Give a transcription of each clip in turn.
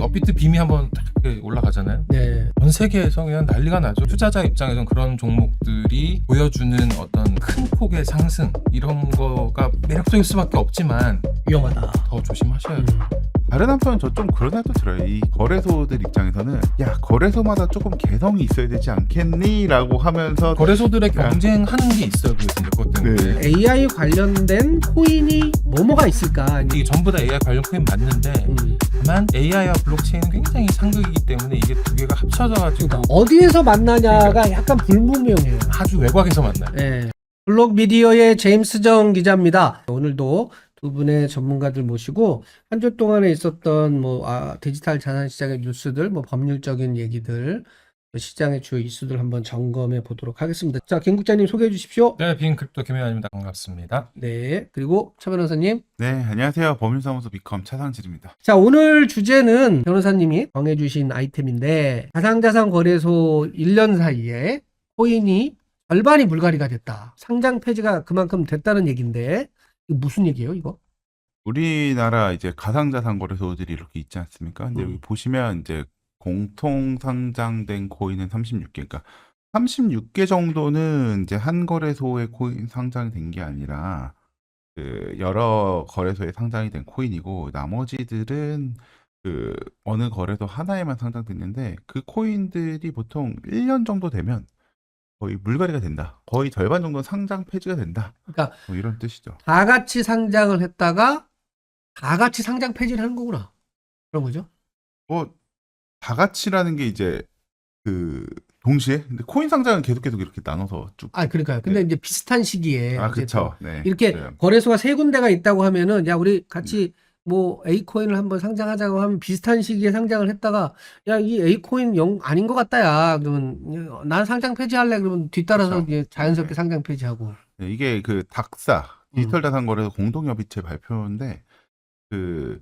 업비트 빔이 한번 딱 이렇게 올라가잖아요. 네. 전 세계에서 그냥 난리가 나죠. 투자자 입장에서는 그런 종목들이 보여주는 어떤 큰 폭의 상승 이런 거가 매력적일 수밖에 없지만 위험하다. 더 조심하셔야 돼요. 다른 한편 저 좀 그런 생각도 들어요. 이 거래소들 입장에서는 야 거래소마다 조금 개성이 있어야 되지 않겠니? 라고 하면서 거래소들의 경쟁하는 게 있어요. 그것 때문에. 네. AI 관련된 코인이 뭐가 있을까? 이게 전부 다 AI 관련 코인 맞는데 다만 AI와 블록체인은 굉장히 상극이기 때문에 이게 두 개가 합쳐져가지고 그러니까 어디에서 만나냐가 약간 불분명해요. 아주 외곽에서 만나요. 네. 블록미디어의 제임스 정 기자입니다. 오늘도 두 분의 전문가들 모시고 한 주 동안에 있었던 디지털 자산 시장의 뉴스들, 법률적인 얘기들, 시장의 주요 이슈들 한번 점검해 보도록 하겠습니다. 자, 김 국장님 소개해 주십시오. 네, 빈 크립토 김혜환입니다. 반갑습니다. 네. 그리고 차 변호사님. 네 안녕하세요. 법률사무소 비컴 차상실입니다. 자, 오늘 주제는 변호사님이 정해주신 아이템인데 가상자산 거래소 1년 사이에 코인이 절반이 물갈이가 됐다. 상장 폐지가 그만큼 됐다는 얘기인데 이거 무슨 얘기예요, 이거? 우리나라 이제 가상자산 거래소들이 이렇게 있지 않습니까? 근데 여기 보시면 이제 공통 상장된 코인은 36개. 그러니까 36개 정도는 이제 한 거래소에 코인 상장이 된 게 아니라 그 여러 거래소에 상장이 된 코인이고 나머지들은 그 어느 거래소 하나에만 상장됐는데 그 코인들이 보통 1년 정도 되면 거의 물갈이가 된다. 거의 절반 정도는 상장 폐지가 된다. 그러니까 뭐 이런 뜻이죠. 다 같이 상장을 했다가 다 같이 상장 폐지를 하는 거구나. 그런 거죠? 뭐 다 같이라는 게 이제 그 동시에 근데 코인 상장은 계속 이렇게 나눠서 쭉. 아, 그러니까요. 근데 네. 이제 비슷한 시기에 아 이제 그렇죠. 또 네. 이렇게 네. 거래소가 세 군데가 있다고 하면은 야, 우리 같이 A 코인을 한번 상장하자고 하면 비슷한 시기에 상장을 했다가 야, 이 A 코인 아닌 것 같다 야. 그러면 난 상장 폐지할래. 그러면 뒤따라서 그렇죠. 이제 자연스럽게 네. 상장 폐지하고. 네, 이게 그 닥사 디지털 자산 거래소 공동협의체 발표인데 그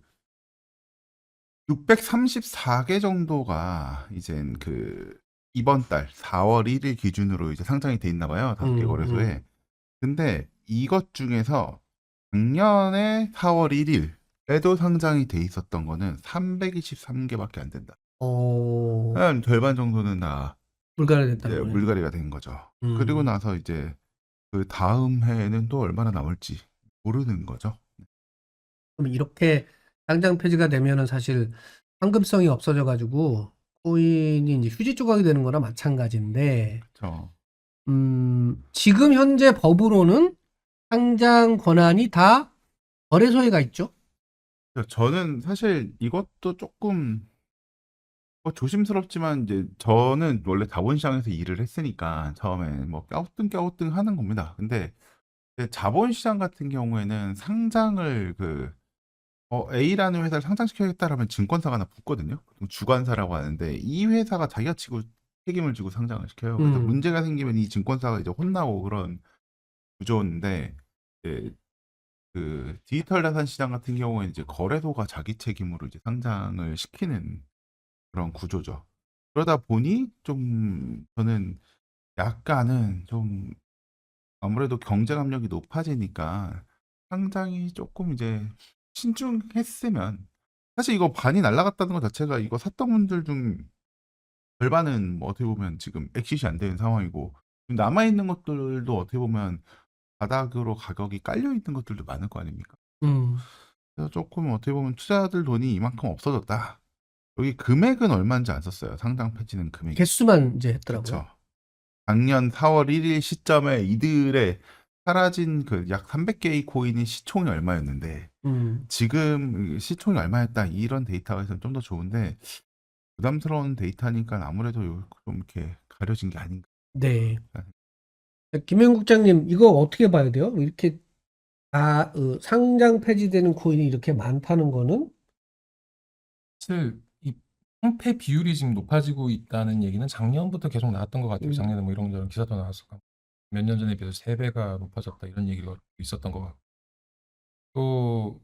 634개 정도가 이젠 그 이번 달 4월 1일 기준으로 이제 상장이 돼 있나 봐요. 5개 거래소에. 근데 이것 중에서 작년에 4월 1일에도 상장이 돼 있었던 거는 323개밖에 안 된다. 한 절반 정도는 다 물갈이 이제 됐다는 거예요. 물갈이가 된 거죠. 그리고 나서 이제 그 다음 해에는 또 얼마나 남을지 모르는 거죠. 그럼 이렇게 상장 폐지가 되면은 사실 황금성이 없어져 가지고 코인이 이제 휴지 조각이 되는 거나 마찬가지인데 그렇죠. 지금 현재 법으로는 상장 권한이 다 거래소에가 있죠? 저는 사실 이것도 조금 조심스럽지만 이제 저는 원래 자본시장에서 일을 했으니까 처음에 뭐 갸우뚱 하는 겁니다. 근데 이제 자본시장 같은 경우에는 상장을 A라는 회사를 상장시켜야겠다라면 증권사가 하나 붙거든요. 주관사라고 하는데 이 회사가 자기가 책임을 지고 상장을 시켜요. 그래서 문제가 생기면 이 증권사가 이제 혼나고 그런 구조인데 이제 그 디지털 자산 시장 같은 경우에 이제 거래소가 자기 책임으로 이제 상장을 시키는 그런 구조죠. 그러다 보니 좀 저는 약간은 좀 아무래도 경쟁 압력이 높아지니까 상장이 조금 이제 신중했으면 사실 이거 반이 날라갔다는 것 자체가 이거 샀던 분들 중 절반은 뭐 어떻게 보면 지금 엑시시 안 되는 상황이고 남아 있는 것들도 어떻게 보면 바닥으로 가격이 깔려 있는 것들도 많을 거 아닙니까? 그래서 조금 어떻게 보면 투자자들 돈이 이만큼 없어졌다. 여기 금액은 얼마인지 안 썼어요. 상장 폐지는 금액이. 개수만 이제 했더라고요. 그렇죠. 작년 4월 1일 시점에 이들의 사라진 그 약 300개의 코인이 시총이 얼마였는데 지금 시총이 얼마였다 이런 데이터가 있으면 좀 더 좋은데 부담스러운 데이터니까 아무래도 좀 이렇게 가려진 게 아닌가. 네. 김현 국장님, 이거 어떻게 봐야 돼요? 이렇게 상장 폐지되는 코인이 이렇게 많다는 거는? 사실 이 상패 비율이 지금 높아지고 있다는 얘기는 작년부터 계속 나왔던 것 같아요. 작년에 뭐 이런저런 기사도 나왔었고 몇 년 전에 비해서 3배가 높아졌다 이런 얘기가 있었던 것 같고 또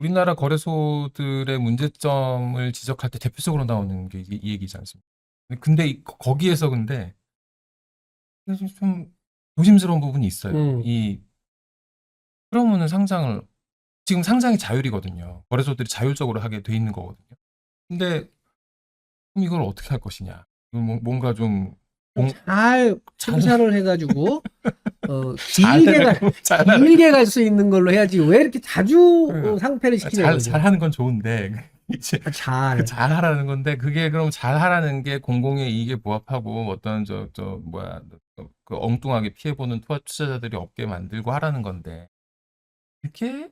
우리나라 거래소들의 문제점을 지적할 때 대표적으로 나오는 게 이 얘기지 않습니까? 근데 거기에서 근데 좀 조심스러운 부분이 있어요. 이 풀어오는 상장을 지금 상장이 자율이거든요. 거래소들이 자율적으로 하게 돼 있는 거거든요. 근데 그럼 이걸 어떻게 할 것이냐? 뭔가 좀 잘 잘 심사를 해가지고 잘하려고 잘하는 길게 갈 수 있는 걸로 해야지 왜 이렇게 자주 그 상패를 시키냐 이거죠. 잘하는 건 좋은데 이제 그 잘. 잘하라는 건데 그게 그럼 잘하라는 게 공공의 이익에 부합하고 어떤 저 뭐야 그 엉뚱하게 피해 보는 투자자들이 없게 만들고 하라는 건데 이렇게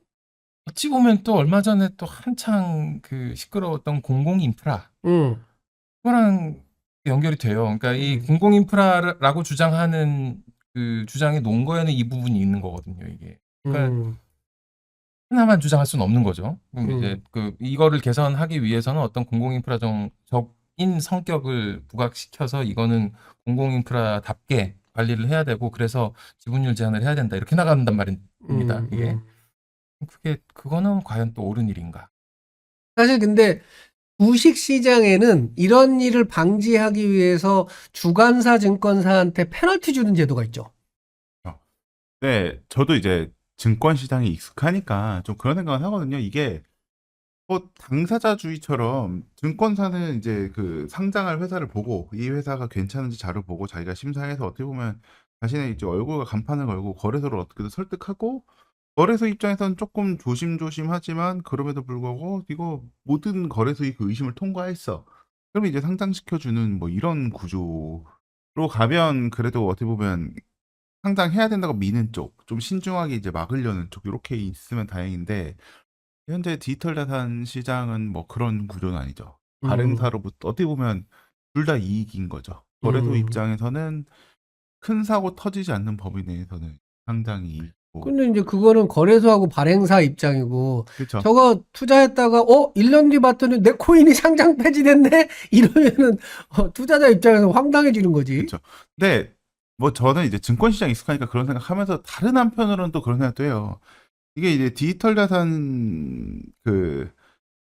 어찌 보면 또 얼마 전에 또 한창 그 시끄러웠던 공공 인프라 음. 그거랑 연결이 돼요. 그러니까 이 공공 인프라라고 주장하는 그 주장의 논거에는 이 부분이 있는 거거든요, 이게. 그러니까 음. 하나만 주장할 수는 없는 거죠. 그럼 이제 음. 그 이거를 개선하기 위해서는 어떤 공공 인프라 적인 성격을 부각시켜서 이거는 공공 인프라답게 관리를 해야 되고 그래서 지분율 제한을 해야 된다. 이렇게 나간단 말입니다, 이게. 그거는 과연 또 옳은 일인가? 사실 근데 주식 시장에는 이런 일을 방지하기 위해서 주관사 증권사한테 페널티 주는 제도가 있죠. 네, 저도 이제 증권 시장에 익숙하니까 좀 그런 생각을 하거든요. 이게 뭐 당사자주의처럼 증권사는 이제 그 상장할 회사를 보고 이 회사가 괜찮은지 자료 보고 자기가 심사해서 어떻게 보면 자신의 이제 얼굴과 간판을 걸고 거래소를 어떻게든 설득하고 거래소 입장에서는 조금 조심조심하지만 그럼에도 불구하고 이거 모든 거래소의 그 의심을 통과했어. 그러면 이제 상장시켜주는 뭐 이런 구조로 가면 그래도 어떻게 보면 상장해야 된다고 미는 쪽, 좀 신중하게 이제 막으려는 쪽 이렇게 있으면 다행인데 현재 디지털 자산 시장은 뭐 그런 구조는 아니죠. 발행사로부터 어떻게 보면 둘 다 이익인 거죠. 거래소 입장에서는 큰 사고 터지지 않는 범위 내에서는 상장이 이익이고 근데 이제 그거는 거래소하고 발행사 입장이고 그렇죠. 저거 투자했다가 1년 뒤 봤더니 내 코인이 상장 폐지됐네? 이러면은 투자자 입장에서 황당해지는 거지. 그렇죠. 근데 뭐 저는 이제 증권 시장 익숙하니까 그런 생각하면서 다른 한편으로는 또 그런 생각도 해요. 이게 이제 디지털 자산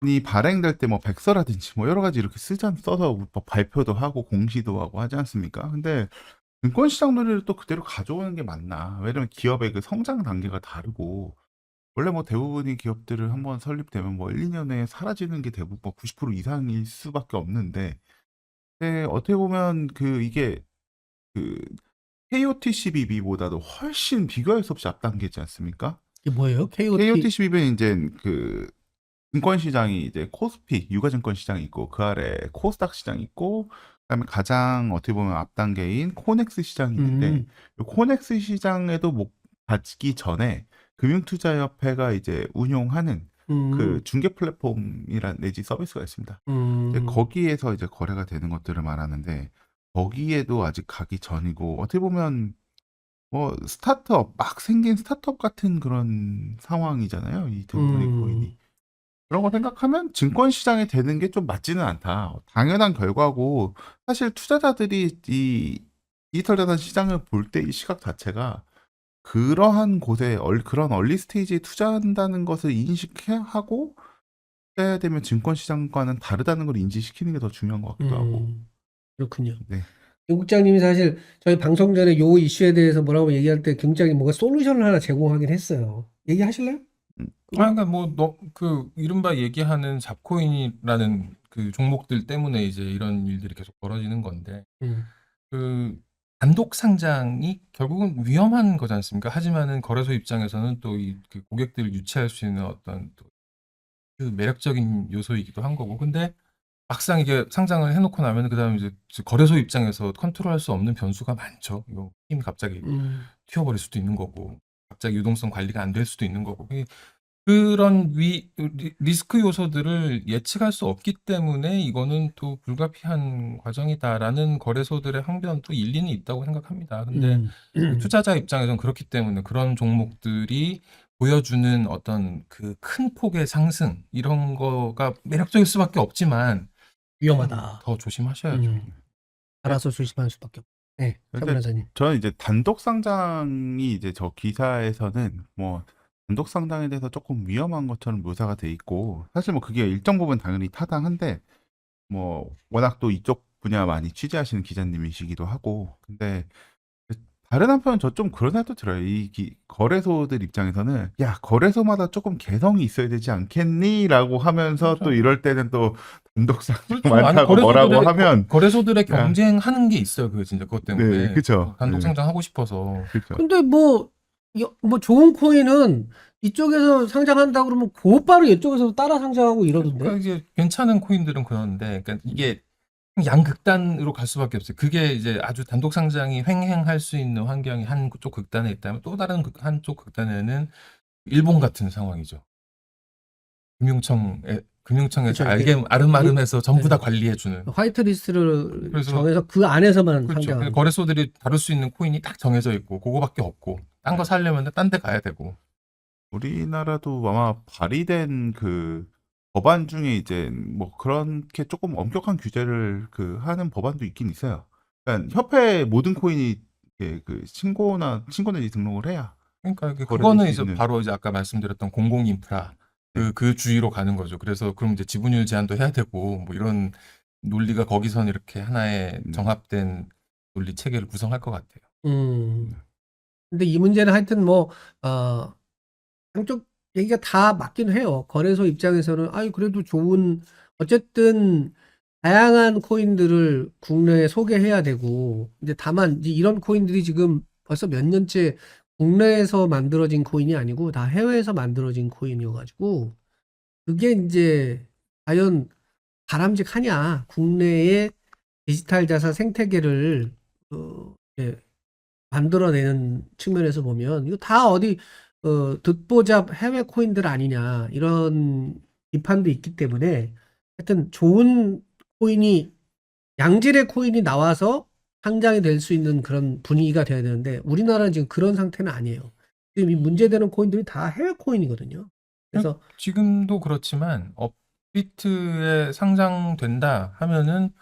이 발행될 때 뭐 백서라든지 뭐 여러 가지 이렇게 써서 뭐 발표도 하고 공시도 하고 하지 않습니까? 근데 증권 시장 논리를 또 그대로 가져오는 게 맞나? 왜냐면 기업의 그 성장 단계가 다르고 원래 뭐 대부분의 기업들을 한번 설립되면 뭐 1, 2년 내에 사라지는 게 대부분 뭐 90% 이상일 수밖에 없는데 어떻게 보면 이게 그 KOTCBB보다도 훨씬 비교할 수 없이 앞당기지 않습니까? 이게 뭐예요? KOT. KOTCB는 이제 증권 시장이 이제 코스피 유가증권 시장이 있고 그 아래 코스닥 시장이 있고 그다음에 가장 어떻게 보면 앞 단계인 코넥스 시장이 있는데 이 코넥스 시장에도 못 받기 전에 금융투자협회가 이제 운용하는 그 중개 플랫폼이란 내지 서비스가 있습니다. 이제 거기에서 이제 거래가 되는 것들을 말하는데 거기에도 아직 가기 전이고 어떻게 보면 뭐 스타트업 막 생긴 스타트업 같은 그런 상황이잖아요. 이 대부분의 코인이. 그런 거 생각하면 증권 시장에 되는 게 좀 맞지는 않다. 당연한 결과고 사실 투자자들이 이 디지털 자산 시장을 볼 때 이 시각 자체가 그러한 곳에 그런 얼리 스테이지에 투자한다는 것을 인식하고 해야 되면 증권 시장과는 다르다는 걸 인지시키는 게 더 중요한 것 같기도 하고. 그렇군요. 네. 김 국장님이 사실 저희 방송 전에 요 이슈에 대해서 뭐라고 얘기할 때 김 국장님 뭔가 솔루션을 하나 제공하긴 했어요. 얘기하실래요? 그러니까 그 이른바 얘기하는 잡코인이라는 그 종목들 때문에 이제 이런 일들이 계속 벌어지는 건데 그 단독 상장이 결국은 위험한 거지 않습니까? 하지만은 거래소 입장에서는 또 그 고객들을 유치할 수 있는 어떤 또 그 매력적인 요소이기도 한 거고. 근데 막상 이게 상장을 해놓고 나면 그다음에 이제 거래소 입장에서 컨트롤할 수 없는 변수가 많죠. 이거 힘이 갑자기 튀어버릴 수도 있는 거고, 갑자기 유동성 관리가 안 될 수도 있는 거고. 그런 리스크 요소들을 예측할 수 없기 때문에 이거는 또 불가피한 과정이다라는 거래소들의 항변도 일리는 있다고 생각합니다. 근데 투자자 입장에서는 그렇기 때문에 그런 종목들이 보여주는 어떤 그 큰 폭의 상승 이런 거가 매력적일 수밖에 없지만 위험하다. 더 조심하셔야죠. 알아서 조심할 수밖에 없고. 네, 차 근데 변호사님. 저는 이제 단독 상장이 이제 저 기사에서는 뭐 단독 상장에 대해서 조금 위험한 것처럼 묘사가 돼 있고 사실 뭐 그게 일정 부분 당연히 타당한데 뭐 워낙 또 이쪽 분야 많이 취재하시는 기자님이시기도 하고 근데 다른 한편은 저 좀 그런 생각도 들어요. 거래소들 입장에서는 야 거래소마다 조금 개성이 있어야 되지 않겠니?라고 하면서 또 그렇죠. 이럴 때는 또 단독상장 그렇죠. 아니, 많다고 뭐라고 하면 거래소들의 야. 경쟁하는 게 있어요. 그 진짜 그것 때문에. 네, 그쵸. 단독 네. 상장하고 싶어서. 그렇죠. 근데 뭐 좋은 코인은 이쪽에서 상장한다 그러면 곧바로 이쪽에서 따라 상장하고 이러던데. 그러니까 이제 괜찮은 코인들은 그러는데, 그러니까 이게 양극단으로 갈 수밖에 없어요. 그게 이제 아주 단독 상장이 횡행할 수 있는 환경이 한쪽 극단에 있다면 또 다른 한쪽 극단에는 일본 같은 상황이죠. 금융청에서 그쵸, 이렇게 알게 아름아름해서 전부 다 네. 관리해주는. 화이트 리스트를 그래서- 정해서 그 안에서만 그렇죠. 상장하는. 거래소들이 다룰 수 있는 코인이 딱 정해져 있고 그거밖에 없고 딴 거 사려면 딴 데 가야 되고. 우리나라도 아마 발의된 그 법안 중에 이제 뭐 그렇게 조금 엄격한 규제를 하는 법안도 있긴 있어요. 그러니까 협회 모든 코인이 이렇게 신고 내지 등록을 해야. 그러니까 거래될 그거는 수 이제 있는. 바로 이제 아까 말씀드렸던 공공 인프라 네. 그 주의로 가는 거죠. 그래서 그럼 이제 지분율 제한도 해야 되고 뭐 이런 논리가 거기선 이렇게 하나의 정합된 논리 체계를 구성할 것 같아요. 근데 이 문제는 하여튼 양쪽 얘기가 다 맞긴 해요. 거래소 입장에서는 그래도 좋은 어쨌든 다양한 코인들을 국내에 소개해야 되고 이제 다만 이제 이런 코인들이 지금 벌써 몇 년째 국내에서 만들어진 코인이 아니고 다 해외에서 만들어진 코인이어가지고 그게 이제 과연 바람직하냐 국내의 디지털 자산 생태계를 이렇게 만들어내는 측면에서 보면 이거 다 어디 듣보잡 해외 코인들 아니냐 이런 비판도 있기 때문에 하여튼 좋은 코인이 양질의 코인이 나와서 상장이 될 수 있는 그런 분위기가 돼야 되는데 우리나라는 지금 그런 상태는 아니에요. 지금 이 문제되는 코인들이 다 해외 코인이거든요. 그래서 지금도 그렇지만 업비트에 상장된다 하면은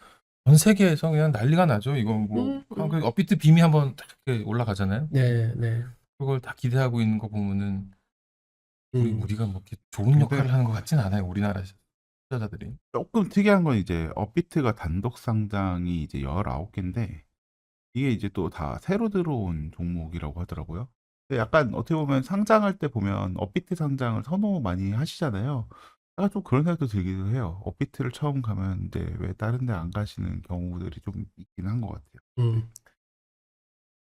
전 세계에서 그냥 난리가 나죠. 이거 뭐 그 업비트 빔이 한번 딱 이렇게 올라가잖아요. 네. 그걸 다 기대하고 있는 거 보면은 우리가 뭐 이렇게 좋은 근데- 역할을 하는 것 같진 않아요. 우리나라 투자자들이. 조금 특이한 건 이제 업비트가 단독 상장이 이제 19개인데 이게 이제 또 다 새로 들어온 종목이라고 하더라고요. 근데 약간 어떻게 보면 상장할 때 보면 업비트 상장을 선호 많이 하시잖아요. 약간 좀 그런 생각도 들기도 해요. 업비트를 처음 가면 이제 왜 다른 데 안 가시는 경우들이 좀 있긴 한 것 같아요.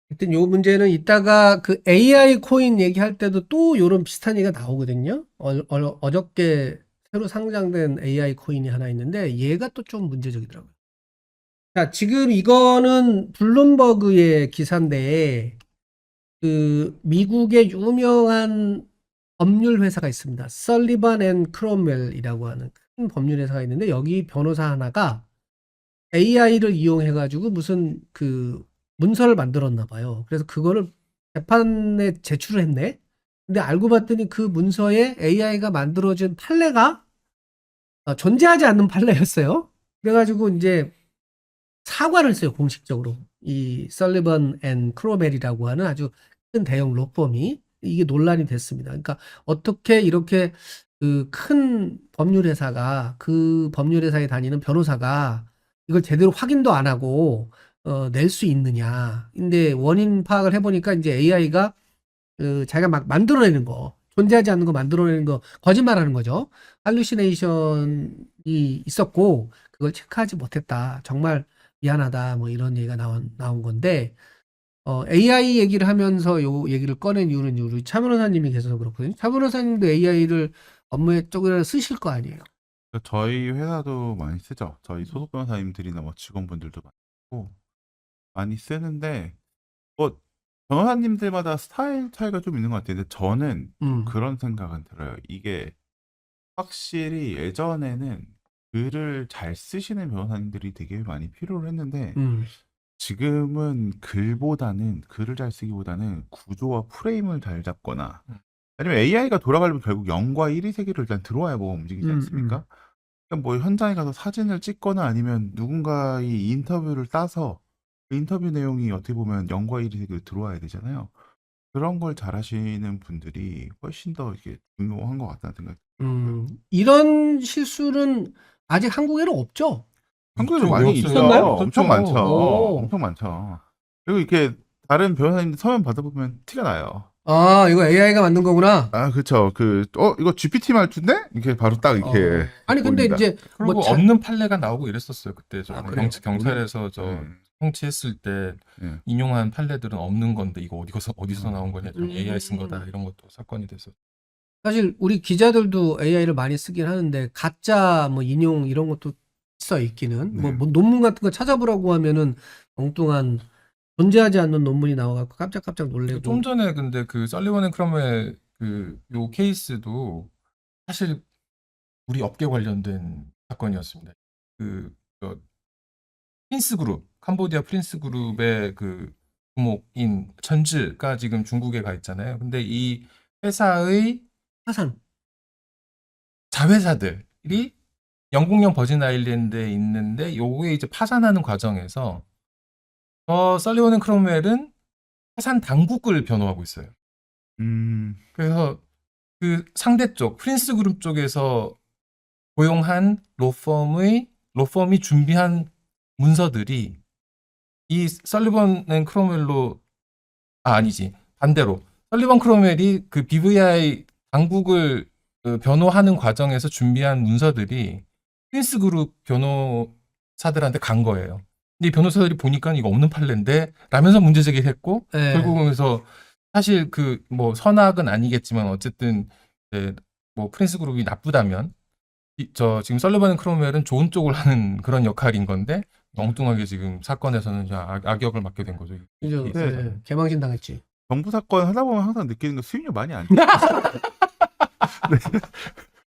하여튼 요 문제는 이따가 그 AI 코인 얘기할 때도 또 요런 비슷한 얘기가 나오거든요. 어저께 새로 상장된 AI 코인이 하나 있는데 얘가 또 좀 문제적이더라고요. 자, 지금 이거는 블룸버그의 기사인데 그 미국의 유명한 법률 회사가 있습니다. 설리반 앤 크롬웰이라고 하는 큰 법률 회사가 있는데 여기 변호사 하나가 AI를 이용해 가지고 무슨 그 문서를 만들었나 봐요. 그래서 그거를 재판에 제출을 했네. 근데 알고 봤더니 그 문서에 AI가 만들어진 판례가 존재하지 않는 판례였어요. 그래가지고 이제 사과를 했어요, 공식적으로. 이 설리번 앤 크로멜이라고 하는 아주 큰 대형 로펌이 이게 논란이 됐습니다. 그러니까 어떻게 이렇게 그 큰 법률 회사가 그 법률 회사에 다니는 변호사가 이걸 제대로 확인도 안 하고 낼 수 있느냐. 근데 원인 파악을 해보니까 이제 AI가 자기가 막 만들어내는 거, 존재하지 않는 거 만들어내는 거, 거짓말하는 거죠. 할루시네이션이 있었고 그걸 체크하지 못했다. 정말 미안하다. 뭐 이런 얘기가 나온 건데 AI 얘기를 하면서 요 얘기를 꺼낸 이유는 우리 차 변호사님이 계셔서 그렇거든요. 차 변호사님도 AI를 업무에 쪽으로 쓰실 거 아니에요. 저희 회사도 많이 쓰죠. 저희 소속 변호사님들이나 뭐 직원분들도 많이 쓰는데 뭐 변호사님들마다 스타일 차이가 좀 있는 것 같아요. 근데 저는 그런 생각은 들어요. 이게 확실히 예전에는 글을 잘 쓰시는 변호사님들이 되게 많이 필요로 했는데 지금은 글을 잘 쓰기보다는 구조와 프레임을 잘 잡거나 아니면 AI가 돌아가려면 결국 0과 1의 세계로 일단 들어와야 뭐가 움직이지 않습니까? 그러니까 뭐 현장에 가서 사진을 찍거나 아니면 누군가의 인터뷰를 따서 그 인터뷰 내용이 어떻게 보면 0과 1의 세계로 들어와야 되잖아요. 그런 걸 잘하시는 분들이 훨씬 더 이게 중요한 것 같다는 생각이 들어요. 이런 실수는 아직 한국에는 없죠? 한국에도 있죠, 많이 없어요. 있어요. 있었나요? 엄청 많죠. 오. 엄청 많죠. 그리고 이렇게 다른 변호사님들 서면 받아보면 티가 나요. 아, 이거 AI가 만든 거구나. 아, 그쵸. 이거 GPT 말투인데? 이렇게 바로 딱 이렇게. 아니 근데 보인다. 이제 그리고 뭐 없는 판례가 나오고 이랬었어요. 그때 저 아, 그래요? 경찰에서 저 네. 통치했을 때 네. 인용한 판례들은 없는 건데 이거 어디서 나온 거냐, 좀 AI 쓴 거다 음. 이런 것도 사건이 됐었죠. 사실 우리 기자들도 AI를 많이 쓰긴 하는데 가짜 뭐 인용 이런 것도 있기는 네. 뭐 논문 같은 거 찾아보라고 하면은 엉뚱한 존재하지 않는 논문이 나와갖고 깜짝깜짝 놀래고. 좀 전에 근데 그 설리번 앤 크럼웰 요 케이스도 사실 우리 업계 관련된 사건이었습니다. 저 프린스 그룹, 캄보디아 프린스 그룹의 그 부목인 천즈가 지금 중국에 가 있잖아요. 근데 이 회사의 파산. 자회사들이 영국령 버진 아일랜드에 있는데 요게 이제 파산하는 과정에서 설리번 앤 크롬웰은 파산 당국을 변호하고 있어요. 그래서 그 상대 쪽 프린스 그룹 쪽에서 고용한 로펌이 준비한 문서들이 이 설리번 앤 크롬웰로 아니지 반대로 설리번 크롬웰이 그 BVI 당국을 변호하는 과정에서 준비한 문서들이 프린스 그룹 변호사들한테 간 거예요. 근데 이 변호사들이 보니까 이거 없는 판례인데 라면서 문제 제기를 했고 네. 결국은 그래서 사실 그 뭐 선악은 아니겠지만 어쨌든 뭐 프린스 그룹이 나쁘다면 저 지금 설리번 앤 크롬웰은 좋은 쪽을 하는 그런 역할인 건데 엉뚱하게 지금 사건에서는 악역을 맡게 된 거죠. 그죠? 이 네. 네. 개망신 당했지. 정부 사건 하다 보면 항상 느끼는 거 수익률 많이 안 돼.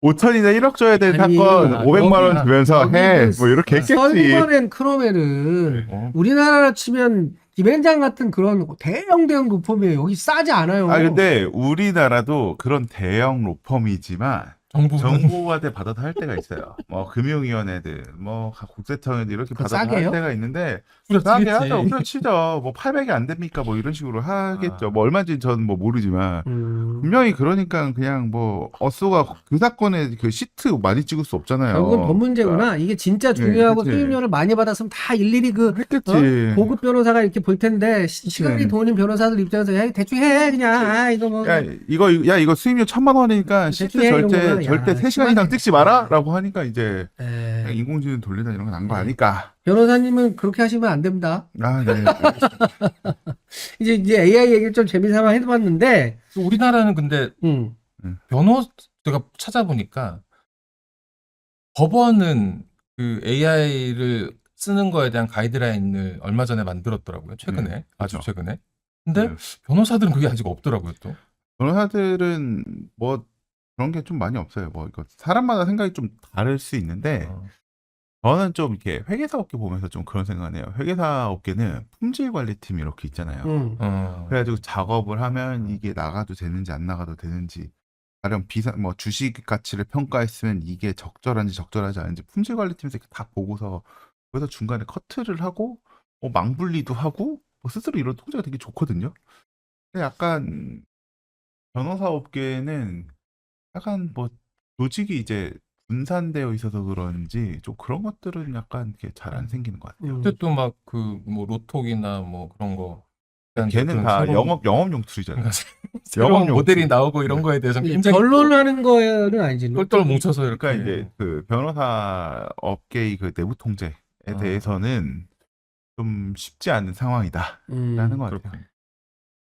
5천이나 1억 줘야 될 아니, 사건 500만 원 여기는- 주면서 해. 여기는 뭐 이렇게 했겠지. 설리번 앤 크롬웰은 어. 우리나라로 치면 김앤장 같은 그런 대형 로펌이에요. 여기 싸지 않아요. 아 근데 우리나라도 그런 대형 로펌이지만 정부한테 받아서 할 때가 있어요. 뭐 금융위원회들, 뭐 국세청에도 이렇게 그거 받아서 싸게요? 할 때가 있는데 후려치겠지. 싸게 하죠. 후려치죠. 뭐 800이 안 됩니까? 뭐 이런 식으로 하겠죠. 아. 뭐 얼마인지 저는 뭐 모르지만 분명히 그러니까 그냥 뭐 어쏘가 그 사건에 그 시트 많이 찍을 수 없잖아요. 결국은 돈 문제구나. 이게 진짜 중요하고 네, 그치. 수임료를 많이 받았으면 다 일일이 그 했겠지. 고급 변호사가 이렇게 볼 텐데 시간이 돈인 변호사들 입장에서 야 대충 해 그냥 이거 뭐 야 이거 수임료 1,000만 원이니까 시트 대충 해, 이런 거구나. 절대 야, 3시간 이상 찍지 마라라고 하니까 이제 에, 그냥 인공지능 돌리다 이런 건 난 거 아니까. 변호사님은 그렇게 하시면 안 됩니다. 아, 네. 이제 AI 얘기를 좀 재미삼아 해봤는데 우리나라는 근데 제가 찾아보니까 법원은 그 AI를 쓰는 거에 대한 가이드라인을 얼마 전에 만들었더라고요. 최근에. 아주 그렇죠. 최근에. 근데 네. 변호사들은 그게 아직 없더라고요, 또. 변호사들은 뭐 그런 게 좀 많이 없어요. 뭐 이거 사람마다 생각이 좀 다를 수 있는데 어. 저는 좀 이렇게 회계사 업계 보면서 좀 그런 생각을 해요. 회계사 업계는 품질 관리팀이 이렇게 있잖아요. 그래가지고 작업을 하면 이게 나가도 되는지 안 나가도 되는지 가령 뭐 주식 가치를 평가했으면 이게 적절한지 적절하지 않은지 품질 관리팀에서 이렇게 다 보고서 그래서 중간에 커트를 하고 뭐 망분리도 하고 뭐 스스로 이런 통제가 되게 좋거든요. 근데 약간 변호사 업계는 약간 뭐 조직이 이제 분산되어 있어서 그런지 좀 그런 것들은 약간 잘 안 생기는 것 같아요. 근데 또 막 그 뭐 로톡이나 뭐 그런 거. 걔는 다 영업용 툴이잖아요. 새로운 영업용 모델이 툴. 나오고 이런 거에 대해서 굉장히 결론하는 거는 아니지. 똘똘 뭉쳐서 이렇게. 그러니까 이제 그 변호사 업계의 그 내부 통제에 대해서는 좀 쉽지 않은 상황이다라는 것 같아요. 그렇군요.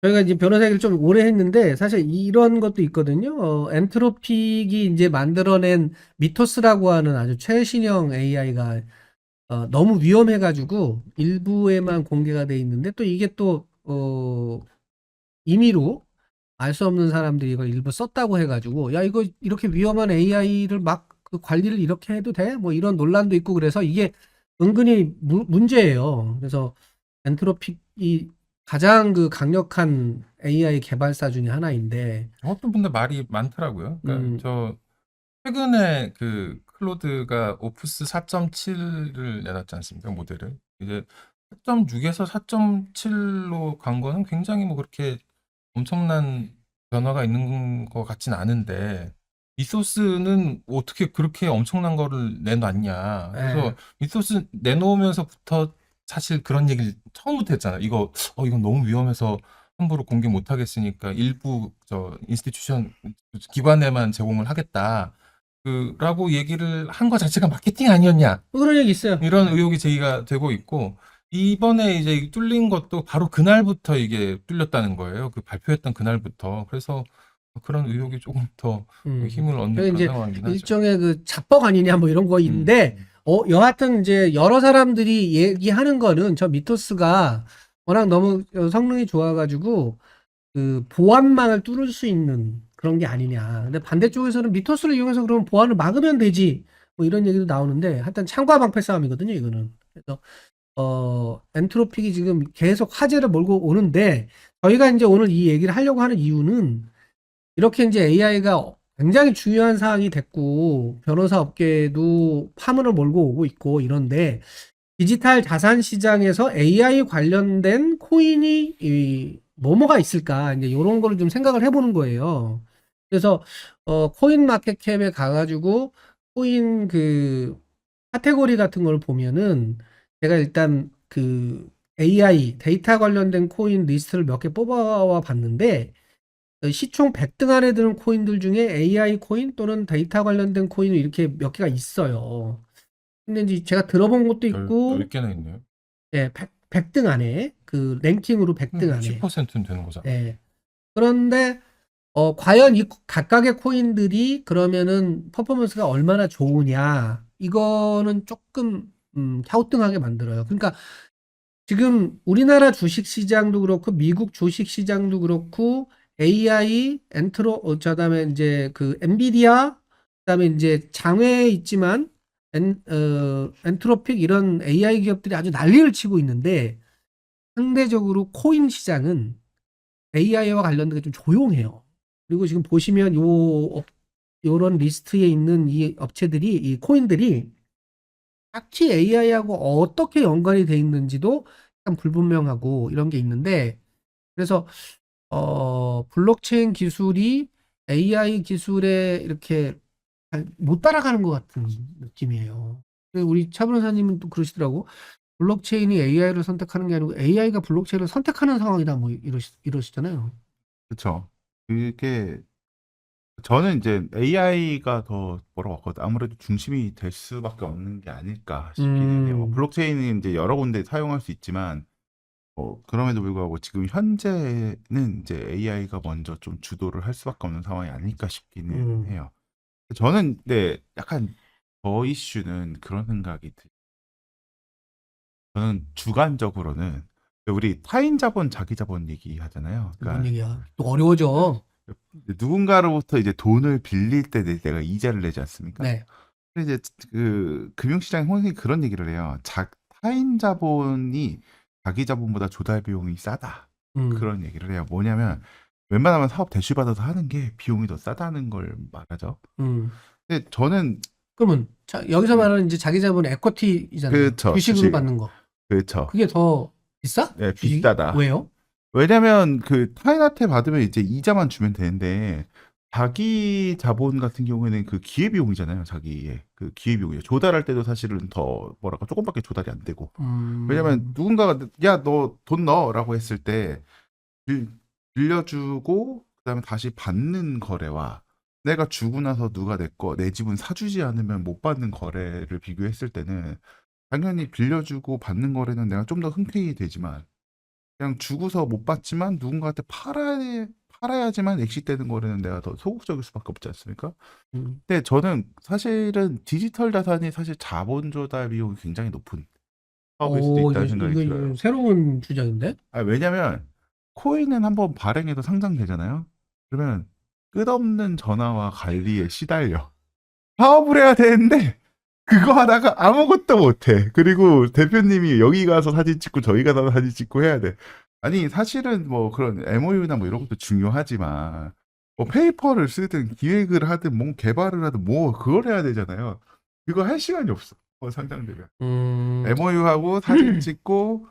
저희가 이제 변호사 얘기를 좀 오래 했는데 사실 이런 것도 있거든요. 엔트로픽이 이제 만들어낸 미토스라고 하는 아주 최신형 AI가 너무 위험해가지고 일부에만 공개가 돼 있는데 또 이게 또 임의로 알 수 없는 사람들이 이걸 일부 썼다고 해가지고 야 이거 이렇게 위험한 AI를 막 그 관리를 이렇게 해도 돼? 뭐 이런 논란도 있고 그래서 이게 은근히 문제예요. 그래서 엔트로픽이 가장 그 강력한 AI 개발사 중에 하나인데 어떤 분들 말이 많더라고요. 그러니까 저 최근에 그 클로드가 오프스 4.7을 내놨지 않습니까? 모델을. 이제 4.6에서 4.7로 간 거는 굉장히 뭐 그렇게 엄청난 변화가 있는 것 같진 않은데 미소스는 어떻게 그렇게 엄청난 거를 내놨냐. 그래서 네. 미소스 내놓으면서부터 사실 그런 얘기를 처음부터 했잖아요. 이건 너무 위험해서 함부로 공개 못 하겠으니까 일부 인스티튜션 기관에만 제공을 하겠다. 라고 얘기를 한 거 자체가 마케팅 아니었냐. 그런 얘기 있어요. 이런 의혹이 제기가 되고 있고, 이번에 이제 뚫린 것도 바로 그날부터 이게 뚫렸다는 거예요. 그 발표했던 그날부터. 그래서 그런 의혹이 조금 더 힘을 얻는 그래서 그런 이제 상황이긴 하죠. 일종의 그 자뻑 아니냐 뭐 이런 거인데 여하튼 이제 여러 사람들이 얘기하는 거는 저 미토스가 워낙 너무 성능이 좋아가지고 그 보안망을 뚫을 수 있는 그런 게 아니냐. 근데 반대쪽에서는 미토스를 이용해서 그러면 보안을 막으면 되지. 뭐 이런 얘기도 나오는데 하여튼 창과 방패 싸움이거든요, 이거는. 그래서 엔트로픽이 지금 계속 화제를 몰고 오는데 저희가 이제 오늘 이 얘기를 하려고 하는 이유는 이렇게 이제 AI가 굉장히 중요한 사항이 됐고 변호사 업계에도 파문을 몰고 오고 있고 이런데 디지털 자산 시장에서 AI 관련된 코인이 뭐가 있을까 이제 이런 거를 좀 생각을 해보는 거예요. 그래서 코인 마켓캡에 가가지고 코인 그 카테고리 같은 걸 보면은 제가 일단 그 AI 데이터 관련된 코인 리스트를 몇 개 뽑아와 봤는데 시총 100등 안에 드는 코인들 중에 AI 코인 또는 데이터 관련된 코인이 이렇게 몇 개가 있어요. 근데 이제 제가 들어본 것도 있고 10개나 있네요. 예, 100등 안에 그 랭킹으로 100등 안에 10%는 되는 거잖아요. 예. 그런데 과연 이 각각의 코인들이 그러면은 퍼포먼스가 얼마나 좋으냐 이거는 조금 갸우뚱하게 만들어요. 그러니까 지금 우리나라 주식 시장도 그렇고 미국 주식 시장도 그렇고 AI 그다음에 이제 그 엔비디아 그다음에 이제 장외에 있지만 엔트로픽 이런 AI 기업들이 아주 난리를 치고 있는데 상대적으로 코인 시장은 AI와 관련된 게 좀 조용해요. 그리고 지금 보시면 요런 리스트에 있는 이 업체들이 이 코인들이 딱히 AI하고 어떻게 연관이 돼 있는지도 약간 불분명하고 이런 게 있는데 그래서 블록체인 기술이 AI 기술에 이렇게 못 따라가는 것 같은 느낌이에요. 그래서 우리 차 변호사님은 또 그러시더라고. 블록체인이 AI를 선택하는 게 아니고 AI가 블록체인을 선택하는 상황이다 뭐 이러시잖아요. 그렇죠. 그게 저는 이제 AI가 더 뭐라고 할까 아무래도 중심이 될 수밖에 없는 게 아닐까 싶기는 해요. 블록체인은 이제 여러 군데 사용할 수 있지만 그럼에도 불구하고 지금 현재는 이제 AI가 먼저 좀 주도를 할 수밖에 없는 상황이 아닐까 싶기는 해요. 저는 약간 저 이슈는 그런 생각이 들어요. 저는 주관적으로는 우리 타인 자본, 자기 자본 얘기하잖아요. 그런 그러니까 얘기야. 또 어려워져. 누군가로부터 이제 돈을 빌릴 때 내가 이자를 내지 않습니까? 네. 근데 이제 그 금융시장 홍익이 그런 얘기를 해요. 타인 자본이 자기 자본보다 조달 비용이 싸다. 그런 얘기를 해요. 뭐냐면 웬만하면 사업 대출 받아서 하는 게 비용이 더 싸다는 걸 말하죠. 근데 저는 그러면 여기서 말하는 이제 자기 자본 에쿼티잖아요. 그렇죠. 주식으로 주식. 받는 거. 그렇죠. 그게 더 비싸? 네, 주식이? 비싸다. 왜요? 왜냐면 그 타인한테 받으면 이제 이자만 주면 되는데 자기 자본 같은 경우에는 그 기회비용이잖아요. 자기의 그 기회비용이에요. 조달할 때도 사실은 더 뭐랄까 조금밖에 조달이 안 되고. 왜냐면 누군가가 야, 너 돈 넣어라고 했을 때 빌려주고 그다음에 다시 받는 거래와 내가 주고 나서 누가 내 집은 사주지 않으면 못 받는 거래를 비교했을 때는 당연히 빌려주고 받는 거래는 내가 좀 더 흔쾌히 되지만 그냥 주고서 못 받지만 누군가한테 팔아야지만 엑시되는 거래는 내가 더 소극적일 수밖에 없지 않습니까? 근데 저는 사실은 디지털 자산이 사실 자본 조달 비용이 굉장히 높은 사업일 수도 있다는 생각이 들어요. 이거 새로운 주장인데? 왜냐면 코인은 한번 발행해서 상장되잖아요. 그러면 끝없는 전화와 관리에 시달려. 사업을 해야 되는데 그거 하다가 아무것도 못해. 그리고 대표님이 여기 가서 사진 찍고 저기 가서 사진 찍고 해야 돼. 아니 사실은 뭐 그런 MOU나 뭐 이런 것도 중요하지만 뭐 페이퍼를 쓰든 기획을 하든 뭐 개발을 하든 뭐 그걸 해야 되잖아요. 그거 할 시간이 없어. 상장되면. MOU하고 사진 찍고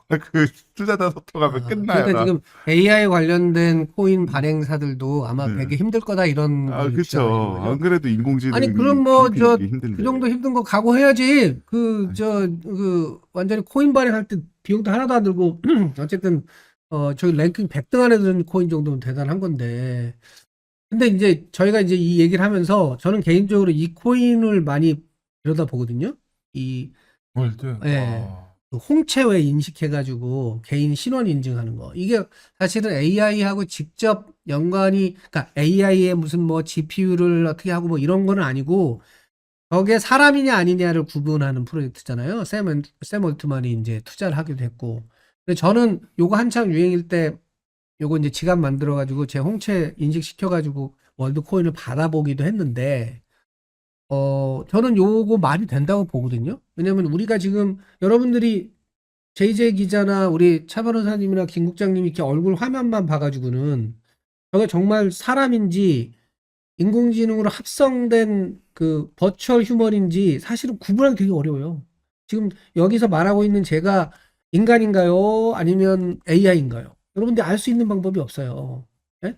그 투자자 소통하면 끝나요. 그러니까 지금 AI 관련된 코인 발행사들도 아마 네. 되게 힘들 거다 이런 걸 그쵸. 주장하는 거죠. 안 그래도 인공지능이 아니 그럼 뭐 저 그렇게 힘든데. 그 정도 힘든 거 각오해야지. 그 완전히 코인 발행할 때 비용도 하나도 안 들고 어쨌든 저기 랭킹 100등 안에 드는 코인 정도면 대단한 건데. 근데 이제 저희가 이제 이 얘기를 하면서 저는 개인적으로 이 코인을 많이 들여다보거든요. 이 월드. 예. 아, 그 홍채회 인식해가지고 개인 신원 인증하는 거. 이게 사실은 AI하고 직접 연관이, 그러니까 AI의 무슨 뭐 GPU를 어떻게 하고 뭐 이런 거는 아니고, 저게 사람이냐 아니냐를 구분하는 프로젝트잖아요. 샘 올트만이 이제 투자를 하기도 했고. 근데 저는 요거 한창 유행일 때, 요거 이제 지갑 만들어가지고 제 홍채 인식시켜가지고 월드 코인을 받아보기도 했는데, 저는 요거 말이 된다고 보거든요. 왜냐면 우리가 지금 여러분들이 JJ 기자나 우리 차 변호사님이나 김 국장님이 이렇게 얼굴 화면만 봐가지고는 저게 정말 사람인지 인공지능으로 합성된 그 버추얼 휴먼인지 사실은 구분하기 되게 어려워요. 지금 여기서 말하고 있는 제가 인간인가요? 아니면 AI인가요? 여러분들 알 수 있는 방법이 없어요. 예?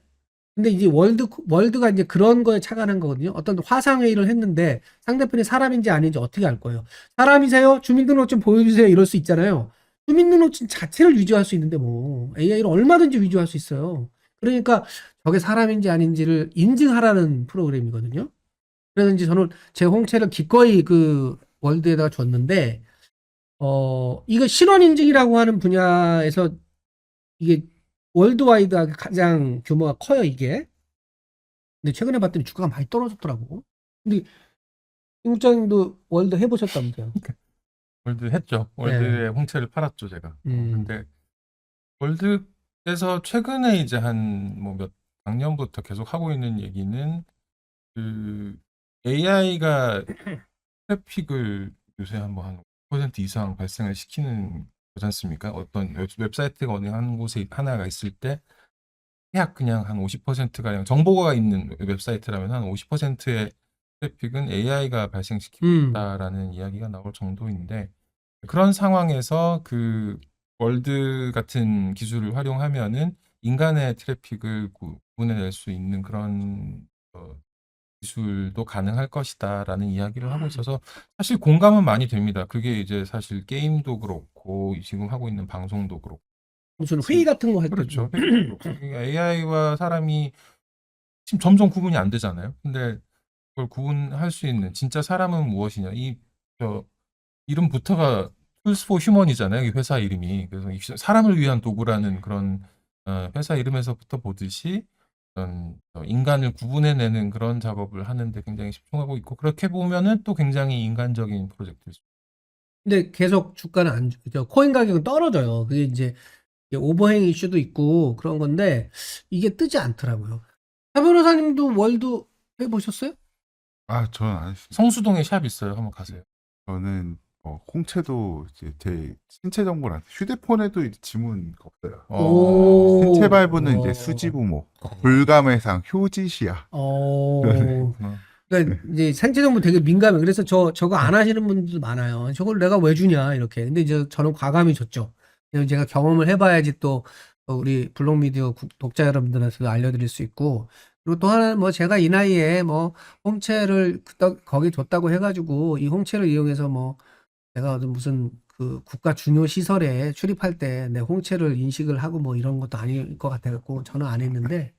근데 이제 월드가 이제 그런 거에 착안한 거거든요. 어떤 화상회의를 했는데 상대편이 사람인지 아닌지 어떻게 알 거예요? 사람이세요? 주민등록증 보여주세요. 이럴 수 있잖아요. 주민등록증 자체를 위조할 수 있는데 뭐 AI를 얼마든지 위조할 수 있어요. 그러니까 저게 사람인지 아닌지를 인증하라는 프로그램이거든요. 그래서 이제 저는 제 홍채를 기꺼이 그 월드에다가 줬는데 이거 신원 인증이라고 하는 분야에서 이게 월드와이드하게 가장 규모가 커요, 이게. 근데 최근에 봤더니 주가가 많이 떨어졌더라고. 근데 김 국장님도 월드 해보셨다면서요? 월드 했죠. 월드에 홍채를 팔았죠, 제가. 근데 월드에서 최근에 이제 한 뭐 몇 작년부터 계속 하고 있는 얘기는 그 AI가 트래픽을 요새 한 5% 이상 발생을 시키는 거지 않습니까? 어떤 웹사이트가 어느 한 곳에 하나가 있을 때 약 그냥 한 50%가량 정보가 있는 웹사이트라면 한 50%의 트래픽은 AI가 발생시키고 있다라는 이야기가 나올 정도인데 그런 상황에서 그 월드 같은 기술을 활용하면은 인간의 트래픽을 구분해낼 수 있는 그런 기술도 가능할 것이다라는 이야기를 하고 있어서 사실 공감은 많이 됩니다. 그게 이제 사실 게임도 그렇고 지금 하고 있는 방송도 그렇고 무슨 회의 같은 거 할 때도 그렇죠. AI와 사람이 지금 점점 구분이 안 되잖아요. 근데 그걸 구분할 수 있는 진짜 사람은 무엇이냐 저 이름부터가 Tools for Human이잖아요. 이 회사 이름이. 그래서 사람을 위한 도구라는 그런 회사 이름에서부터 보듯이 어떤 인간을 구분해내는 그런 작업을 하는데 굉장히 집중하고 있고 그렇게 보면은 또 굉장히 인간적인 프로젝트일 수 근데 계속 주가는 코인 가격은 떨어져요. 그게 이제 오버행 이슈도 있고 그런 건데 이게 뜨지 않더라고요. 차 변호사님도 월드 해보셨어요? 저는 안 했습니다. 성수동에 샵 있어요. 한번 가세요. 저는 홍채도 이제 제 신체 정보를 휴대폰에도 이제 지문가 없어요. 오. 신체 발부는 어. 이제 수지부모, 불감해상, 효지시야. 그러니까 이제 생체 정보 되게 민감해. 그래서 저거 안 하시는 분들도 많아요. 저걸 내가 왜 주냐 이렇게. 근데 이제 저는 과감히 줬죠. 왜냐면 제가 경험을 해봐야지 또 우리 블록미디어 독자 여러분들한테도 알려드릴 수 있고. 그리고 또 하나는 뭐 제가 이 나이에 뭐 홍채를 거기 줬다고 해가지고 이 홍채를 이용해서 뭐 내가 무슨 그 국가 중요 시설에 출입할 때 내 홍채를 인식을 하고 뭐 이런 것도 아닐 것 같아갖고 저는 안 했는데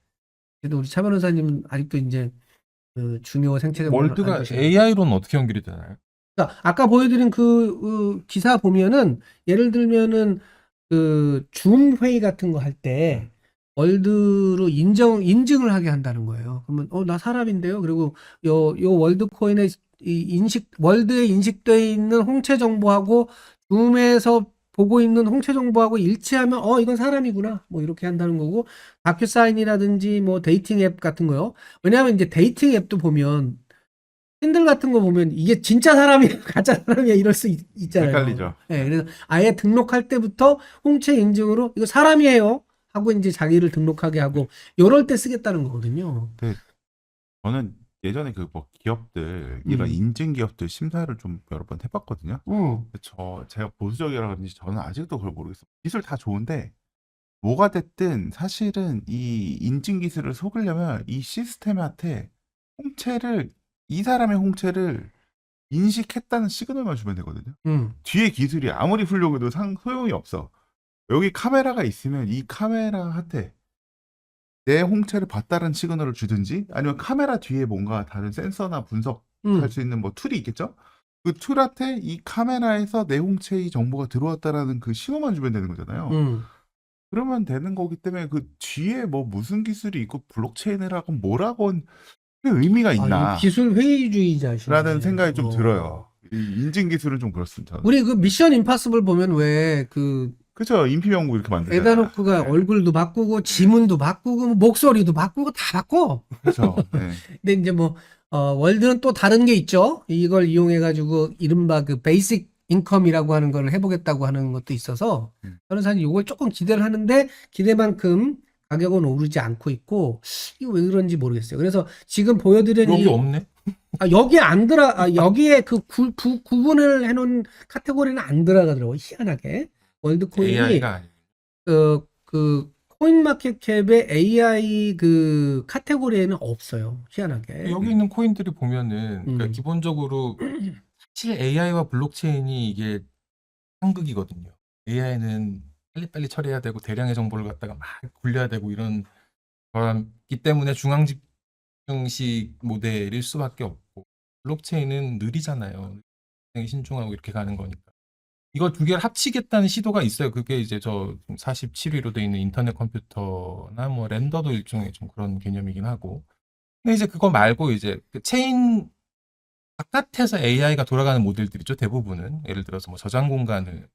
그래도 우리 차 변호사님은 아직도 이제 그 중요 생체 정보를 월드가 알고 계시는 AI로는 어떻게 연결이 되나요? 그러니까 아까 보여드린 그 기사 보면은 예를 들면은 그 줌 회의 같은 거 할 때 월드로 인증을 하게 한다는 거예요. 그러면 나 사람인데요. 그리고 요 월드 코인의 월드에 인식돼 있는 홍채 정보하고 줌에서 보고 있는 홍채 정보하고 일치하면 이건 사람이구나. 뭐 이렇게 한다는 거고 다큐사인이라든지 뭐 데이팅 앱 같은 거요. 왜냐하면 이제 데이팅 앱도 보면 팬들 같은 거 보면 이게 진짜 사람이야 가짜 사람이야 이럴 수 있잖아요. 헷갈리죠. 네, 그래서 아예 등록할 때부터 홍채 인증으로 이거 사람이에요 하고 이제 자기를 등록하게 하고 요럴 때 쓰겠다는 거거든요. 저는 예전에 그 뭐 기업들 이런 인증 기업들 심사를 좀 여러 번 해봤거든요. 제가 보수적이라 그런지 저는 아직도 그걸 모르겠어요. 기술 다 좋은데 뭐가 됐든 사실은 이 인증 기술을 속으려면 이 시스템한테 홍채를 이 사람의 홍채를 인식했다는 시그널만 주면 되거든요. 뒤에 기술이 아무리 훌륭해도 소용이 없어. 여기 카메라가 있으면 이 카메라한테 내 홍채를 봤다는 시그널을 주든지 아니면 카메라 뒤에 뭔가 다른 센서나 분석할 수 있는 뭐 툴이 있겠죠? 그 툴한테 이 카메라에서 내 홍채의 정보가 들어왔다라는 그 신호만 주면 되는 거잖아요. 그러면 되는 거기 때문에 그 뒤에 뭐 무슨 기술이 있고 블록체인이라고 뭐라고 의미가 있나? 기술 회의주의자시네. 라는 생각이 좀 들어요. 이 인증 기술은 좀 그렇습니다. 우리 그 미션 임파서블 보면 왜 그 그죠? 인피명부 이렇게 만들잖아요. 에다노크가 얼굴도 바꾸고 지문도 바꾸고 뭐 목소리도 바꾸고 다 바꿔. 그렇죠. 네. 근데 이제 뭐 월드는 또 다른 게 있죠. 이걸 이용해 가지고 이른바 그 베이직 인컴이라고 하는 걸 해보겠다고 하는 것도 있어서 저는 사실 이걸 조금 기대를 하는데 기대만큼 가격은 오르지 않고 있고 이거 왜 그런지 모르겠어요. 그래서 지금 보여드린 여기 없네. 여기에 안 여기에 그 구분을 해놓은 카테고리는 안 들어가더라고요. 희한하게 월드 코인이 AI가 아니에요. 그 코인마켓캡의 AI 그 카테고리에는 없어요. 희한하게. 여기 있는 코인들이 보면은 그러니까 기본적으로 사실 AI와 블록체인이 이게 상극이거든요. AI는 빨리빨리 처리해야 되고 대량의 정보를 갖다가 막 굴려야 되고 이런 거기 때문에 중앙집중식 모델일 수밖에 없고 블록체인은 느리잖아요. 굉장히 신중하고 이렇게 가는 거니까. 이걸 두 개를 합치겠다는 시도가 있어요. 그게 이제 저 47위로 돼 있는 인터넷 컴퓨터나 뭐 렌더도 일종의 좀 그런 개념이긴 하고. 근데 이제 그거 말고 이제 그 체인 바깥에서 AI가 돌아가는 모델들이죠. 대부분은 예를 들어서 뭐 저장 공간을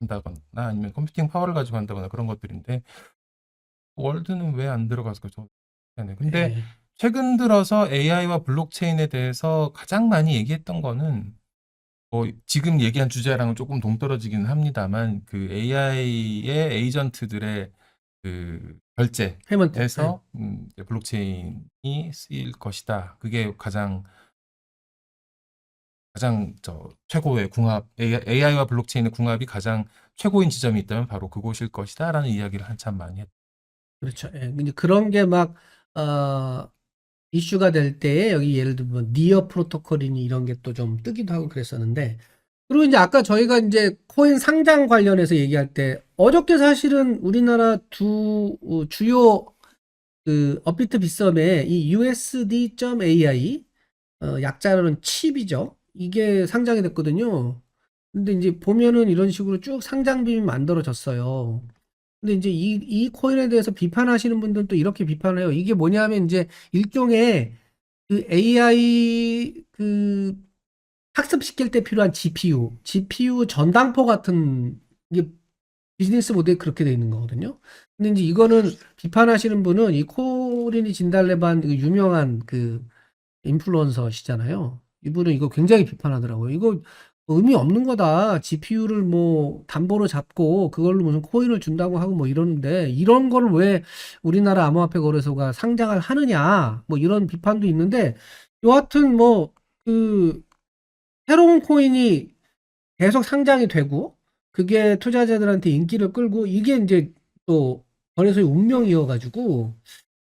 한다거나 아니면 컴퓨팅 파워를 가지고 한다거나 그런 것들인데 월드는 왜 안 들어갔을까요? 근데 네. 최근 들어서 AI와 블록체인에 대해서 가장 많이 얘기했던 거는 뭐 지금 얘기한 주제랑은 조금 동떨어지기는 합니다만 그 AI의 에이전트들의 그 페이먼트. 결제에서 이제 블록체인이 쓰일 것이다. 그게 가장 최고의 궁합, AI와 블록체인의 궁합이 가장 최고인 지점이 있다면 바로 그곳일 것이다라는 이야기를 한참 많이 했죠. 그렇죠. 예. 근데 그런 게 막 이슈가 될 때에 여기 예를 들면 니어 프로토콜이니 이런 게 또 좀 뜨기도 하고 그랬었는데 그리고 이제 아까 저희가 이제 코인 상장 관련해서 얘기할 때 어저께 사실은 우리나라 두 주요 그 업비트 빗썸의 이 USD.AI 약자로는 칩이죠. 이게 상장이 됐거든요. 근데 이제 보면은 이런 식으로 쭉 상장빔이 만들어졌어요. 근데 이제 이 코인에 대해서 비판하시는 분들은 또 이렇게 비판을 해요. 이게 뭐냐면 이제 일종의 그 AI 그 학습시킬 때 필요한 GPU 전당포 같은 이게 비즈니스 모델이 그렇게 돼 있는 거거든요. 근데 이제 이거는 비판하시는 분은 이 코린이 진달래반 그 유명한 그 인플루언서시잖아요. 이분은 이거 굉장히 비판하더라고요. 이거 의미 없는 거다. GPU를 뭐 담보로 잡고 그걸로 무슨 코인을 준다고 하고 뭐 이러는데 이런 걸 왜 우리나라 암호화폐 거래소가 상장을 하느냐 뭐 이런 비판도 있는데 여하튼 뭐 그 새로운 코인이 계속 상장이 되고 그게 투자자들한테 인기를 끌고 이게 이제 또 거래소의 운명이어가지고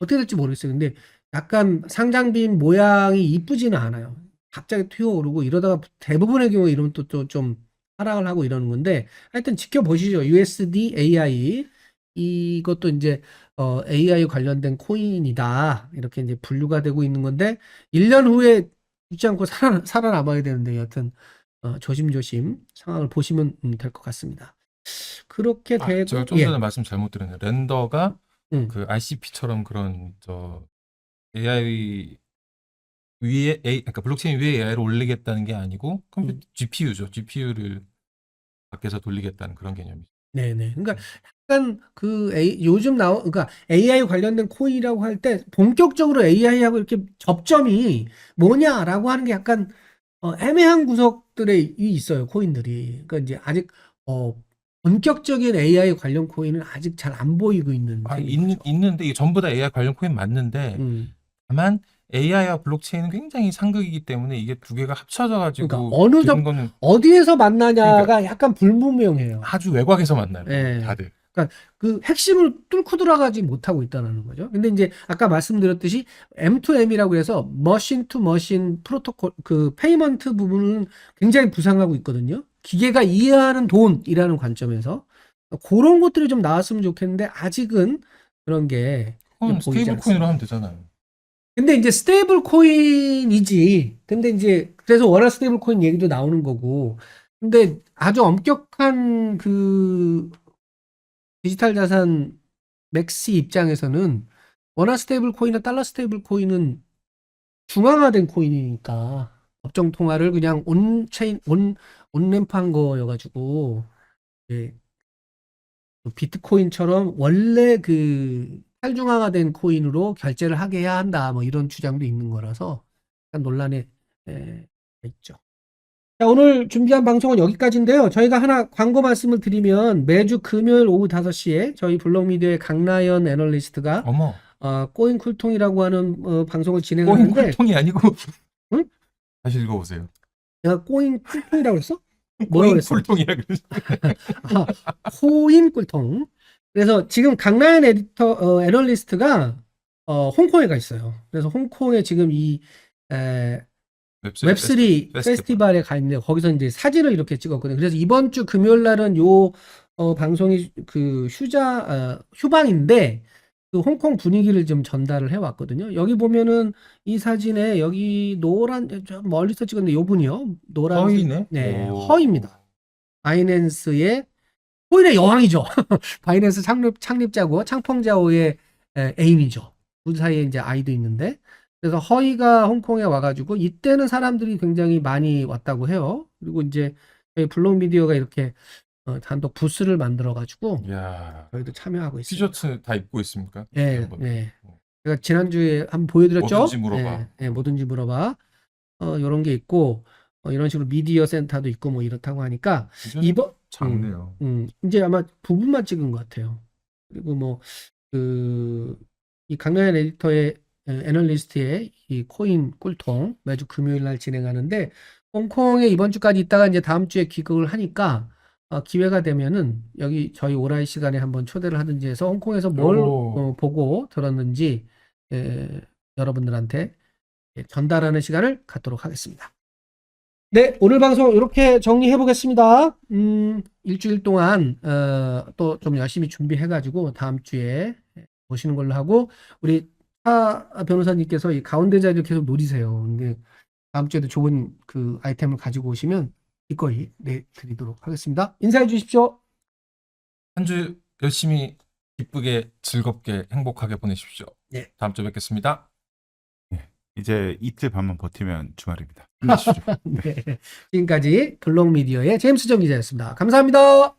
어떻게 될지 모르겠어요. 근데 약간 상장빔 모양이 이쁘지는 않아요. 갑자기 튀어오르고 이러다가 대부분의 경우에 이러면 또 좀 하락을 하고 이러는 건데 하여튼 지켜보시죠. USD AI 이것도 이제 AI 관련된 코인이다 이렇게 이제 분류가 되고 있는 건데 1년 후에 죽지 않고 살아남아야 되는데 여하튼 조심조심 상황을 보시면 될 것 같습니다. 그렇게 되고 제가 좀 전에 말씀 잘못 드렸네요. 렌더가 음. 그 RCP처럼 그런 AI 위에 그러니까 블록체인 위에 AI를 올리겠다는 게 아니고 GPU죠. GPU를 밖에서 돌리겠다는 그런 개념이죠. 네네. 그러니까 약간 요즘 그러니까 AI 관련된 코인이라고 할 때 본격적으로 AI하고 이렇게 접점이 뭐냐라고 하는 게 약간 애매한 구석들이 있어요. 코인들이. 그러니까 이제 아직 본격적인 AI 관련 코인은 아직 잘 안 보이고 있는 셈이죠. 있는데 이게 전부 다 AI 관련 코인 맞는데 다만 AI와 블록체인은 굉장히 상극이기 때문에 이게 두 개가 합쳐져 가지고 그러니까 어느 되는 거는 어디에서 만나냐가 약간 불분명해요. 아주 외곽에서 만나요. 예. 다들. 그 핵심을 뚫고 들어가지 못하고 있다는 거죠. 근데 이제 아까 말씀드렸듯이 M2M이라고 해서 머신 투 머신 프로토콜 그 페이먼트 부분은 굉장히 부상하고 있거든요. 기계가 이해하는 돈이라는 관점에서 그런 것들이 좀 나왔으면 좋겠는데 아직은 그런 게 그건 보이지 스테이블 않습니다. 코인으로 하면 되잖아요. 근데 이제 스테이블 코인이지. 근데 이제 그래서 워낙 스테이블 코인 얘기도 나오는 거고. 근데 아주 엄격한 그 디지털 자산 맥시 입장에서는 원화 스테이블 코인이나 달러 스테이블 코인은 중앙화된 코인이니까 법정 통화를 그냥 온체인 온램프한 거여가지고 예, 비트코인처럼 원래 그 탈중앙화된 코인으로 결제를 하게 해야 한다 뭐 이런 주장도 있는 거라서 약간 논란에 있죠. 자, 오늘 준비한 방송은 여기까지인데요. 저희가 하나 광고 말씀을 드리면 매주 금요일 오후 5시에 저희 블록미디어의 강나연 애널리스트가 어머. 꼬인 쿨통이라고 하는 방송을 꼬인 진행하는데 쿨통이 아니고 응? 다시 읽어보세요. 내가 꼬인 쿨통이라고 했어? 뭐라고 꼬인 그랬어? 쿨통이라 그랬어. 코인 꿀통. 그래서 지금 강나연 애널리스트가 홍콩에 가 있어요. 그래서 홍콩에 지금 이 웹3 페스티벌에 가 있는데 거기서 이제 사진을 이렇게 찍었거든요. 그래서 이번 주 금요일 날은 요 방송이 그 휴방인데 그 홍콩 분위기를 좀 전달을 해 왔거든요. 여기 보면은 이 사진에 여기 노란 좀 멀리서 찍었는데 요 분이요. 노란 허이네. 네, 오. 허입니다. 바이낸스의 코인의 여왕이죠. 바이낸스 창립자고 창펑자오의 애인이죠. 그 사이에 이제 아이도 있는데 그래서 허이가 홍콩에 와가지고 이때는 사람들이 굉장히 많이 왔다고 해요. 그리고 이제 저희 블록미디어가 이렇게 단독 부스를 만들어가지고 야. 저희도 참여하고 있습니다. 티셔츠 다 입고 있습니까? 네, 한번. 네. 제가 지난주에 한번 보여드렸죠. 뭐든지 물어봐. 네, 네, 뭐든지 물어봐. 이런 게 있고 이런 식으로 미디어 센터도 있고 뭐 이렇다고 하니까 이번 작네요. 이제 아마 부분만 찍은 것 같아요. 그리고 뭐 이 강나연 에디터의 애널리스트의 이 코인 꿀통 매주 금요일 날 진행하는데 홍콩에 이번 주까지 있다가 이제 다음 주에 귀국을 하니까 기회가 되면은 여기 저희 오라이 시간에 한번 초대를 하든지 해서 홍콩에서 뭘 보고 들었는지 여러분들한테 전달하는 시간을 갖도록 하겠습니다. 네, 오늘 방송 이렇게 정리해 보겠습니다. 일주일 동안 또 좀 열심히 준비해가지고 다음 주에 보시는 걸로 하고 우리 차 변호사님께서 이 가운데 자리를 계속 노리세요. 근데 다음 주에도 좋은 그 아이템을 가지고 오시면 기꺼이 내드리도록 하겠습니다. 인사해 주십시오. 한 주 열심히 기쁘게 즐겁게 행복하게 보내십시오. 네. 다음 주에 뵙겠습니다. 이제 이틀 반만 버티면 주말입니다. 네. 지금까지 블록미디어의 제임스 정 기자였습니다. 감사합니다.